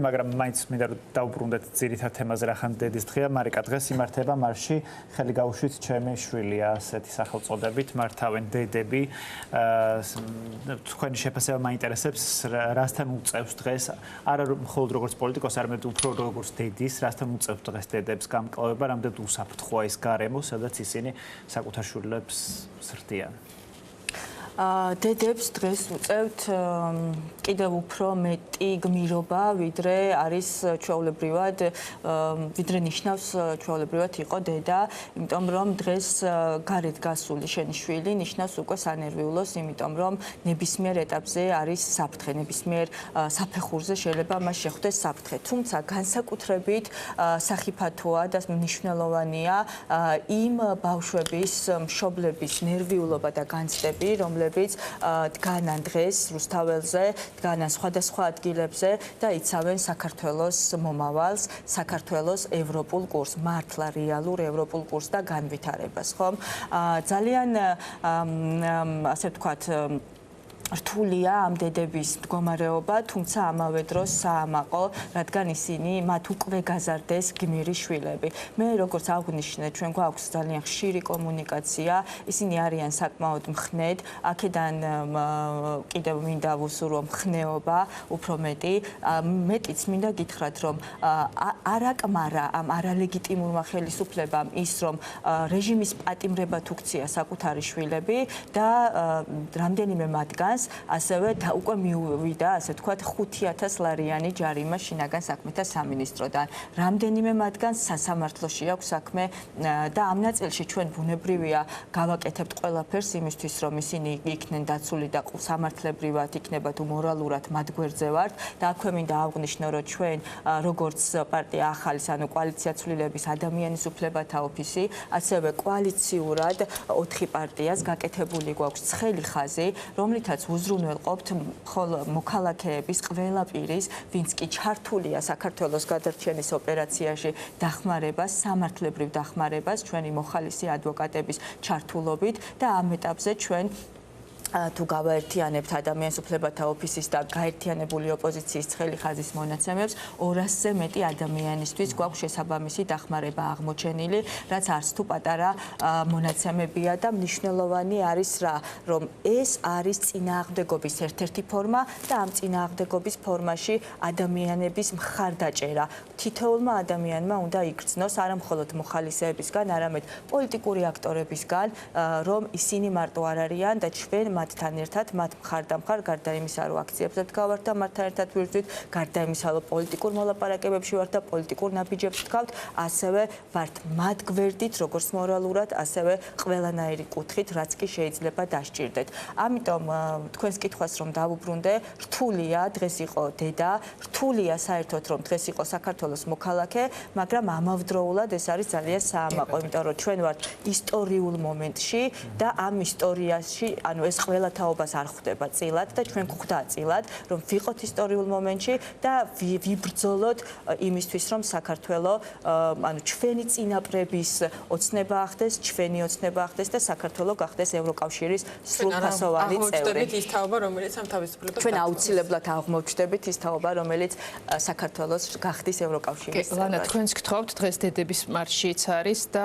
მაგრამ მაინც მინდა რომ დავუბრუნდეთ ძირითად თემაზე რახან დედის დღეა. მარიკა, დღეს იმართება მარში ხელი გაუშვით ჩემი შვილია, ასეთი სახელწოდებით მართავენ დედები. თქვენი შეფასება მაინტერესებს, რასთან უწევს დღეს, არა მხოლოდ როგორც პოლიტიკოს, არამედ უფრო როგორც დედის, რასთან უწევს დღეს დედებს გამკლავება, რამდენად უსაფრთხოა ის გარემო, სადაც ისინი საკუთარ შვილებს ზრდიან. დედებს დღეს უწევთ კიდევ უფრო მეტი გმირობა, ვიდრე არის ჩვეულებრივად, ვიდრე ნიშნავს ჩვეულებრივად იყო დედა, იმიტომ რომ დღეს გარეთ გასული შენი შვილი ნიშნავს უკვე სანერვიულოს, იმიტომ რომ ნებისმიერ ეტაპზე არის საფრთხე, ნებისმიერ საფეხურზე შეიძლება მას შეხვდეს საფრთხე. თუმცა განსაკუთრებით სახიფათოა და მნიშვნელოვანია იმ ბავშვების, მშობლების ნერვიულობა და განცდები, რომლებიც დგანან დღეს რუსთაველზე, დგანან სხვადასხვა ადგილებზე და იცავენ საქართველოს მომავალს, საქართველოს ევროპულ კურსს, მართლა რეალურ ევროპულ კურსს და განვითარებას, ხომ? ძალიან ასე ვთქვათ, რთულია ამ დედების მდგომარეობა, თუმცა ამავე დროს საამაყო, რადგან ისინი მათ უკვე გაზარდეს გმირი შვილები. მე როგორც აღვნიშნე, ჩვენ გვაქვს ძალიან ხშირი კომუნიკაცია, ისინი არიან საკმაოდ მხნედ, აქედან კიდევ მინდა ვუსურო მხნეობა, უფრო მეტი, მეტიც მინდა გითხრათ, რომ არაკმარა ამ არალეგიტიმურმა ხელისუფლებამ ის, რომ რეჟიმის პატიმრებად უქცია საკუთარი შვილები და რამდენიმე მათგანს ასევე უკვე მიუვიდა, ასე ვთქვათ, 5,000 ლარიანი ჯარიმა შინაგან საქმეთა სამინისტროდან. რამდენიმე მათგანს სასამართლოში აქვს საქმე და ამ ნაწილში ჩვენ ბუნებრივია გავაკეთებთ ყველაფერს იმისთვის, რომ ისინი იქნენ დაცული და სამართლებრივად იქნება თუ მორალურად მათ გვერდზე ვართ და აქვე მინდა აღვნიშნო, რომ ჩვენ როგორც პარტია ახალის, ანუ კოალიცია ცვლილების ადამიანის უფლებათა ოფისი, ასევე კოალიციურად 4 პარტიას გაკეთებული გვაქვს ცხელი ხაზი, რომლითაც უზრუნველყოფთ მოქალაქეების ყველა პირის, ვინც კი ჩართულია საქართველოს გადარჩენის ოპერაციაში დახმარებას, სამართლებრივ დახმარებას, ჩვენი მოხალისი ადვოკატების ჩართულობით და ამ ეტაპზე ჩვენ თუ გავაერთიანებთ ადამიანის უფლებათა ოფისის და გაერთიანებული ოპოზიციის ცხელი ხაზის მონაცემებს, 200-ზე მეტი ადამიანისთვის გვაქვს შესაბამისი დახმარება აღმოჩენილი, რაც არც თუ პატარა მონაცემებია და მნიშვნელოვანი არის რა, რომ ეს არის წინააღმდეგობის ერთ-ერთი ფორმა და ამ წინააღმდეგობის ფორმაში ადამიანების მხარდაჭერა. თითოეულმა ადამიანმა უნდა იგრძნოს არა მხოლოდ მოხალისეებისგან, არამედ პოლიტიკური აქტორებისგან, რომ ისინი მარტო არ არიან და ჩვენ მათთან ერთად, მათ მხარდამხარ, გარდა იმისა, რომ აქციებზე ვდგავართ და მათთან ერთად ვირთვით, გარდა იმისა, რომ პოლიტიკურ მოლაპარაკებებში ვართ და პოლიტიკურ ნაბიჯებს ვთქვავთ, ასევე ვართ მათ გვერდით, როგორც მორალურად, ასევე ყველანაირი კუთხით, რაც კი შეიძლება დასჭირდეთ. ამიტომ თქვენს კითხვას რომ დავუბრუნდე, რთულია დღეს იყო დედა, რთულია საერთოდ რომ დღეს იყო საქართველოს მოქალაქე, მაგრამ ამავდროულად ეს არის ძალიან საამაყო, იმიტომ რომ ჩვენ ვართ ისტორიულ მომენტში და ამ ისტორიაში, ანუ ეს ყველა თაობას არ ხვდება წილად და ჩვენ გვხვდა წილად, რომ ვიყოთ ისტორიულ მომენტში და ვიბრძოლოთ იმისთვის, რომ საქართველო, ანუ ჩვენი წინაპრების ოცნება ახდეს, ჩვენი ოცნება ახდეს და საქართველო გახდეს ევროკავშირის სრულფასოვანი წევრი. ის თაობა, რომელიც ამ თავისუფლებას ჩვენ აუცილებლად აღმოჩნდებით ის თაობა, რომელიც საქართველოს გახდის ევროკავშირის წევრი. ლანა, თქვენს გთხოვთ დღეს დედების მარშიც არის და